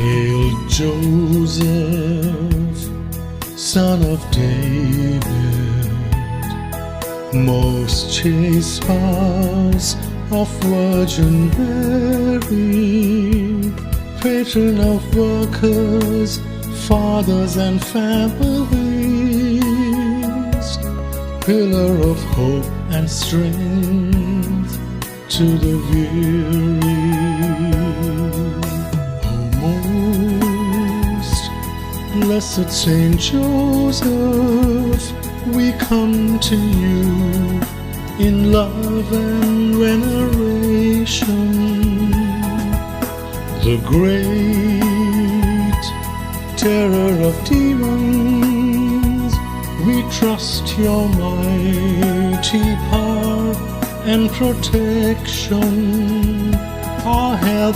Hail Joseph, son of David, most chaste spouse of Virgin Mary, patron of workers, fathers and families, pillar of hope and strength to the weary. O most blessed Saint Joseph, we come to you in love and veneration. The great terror of demons, we trust your mighty power and protection, our help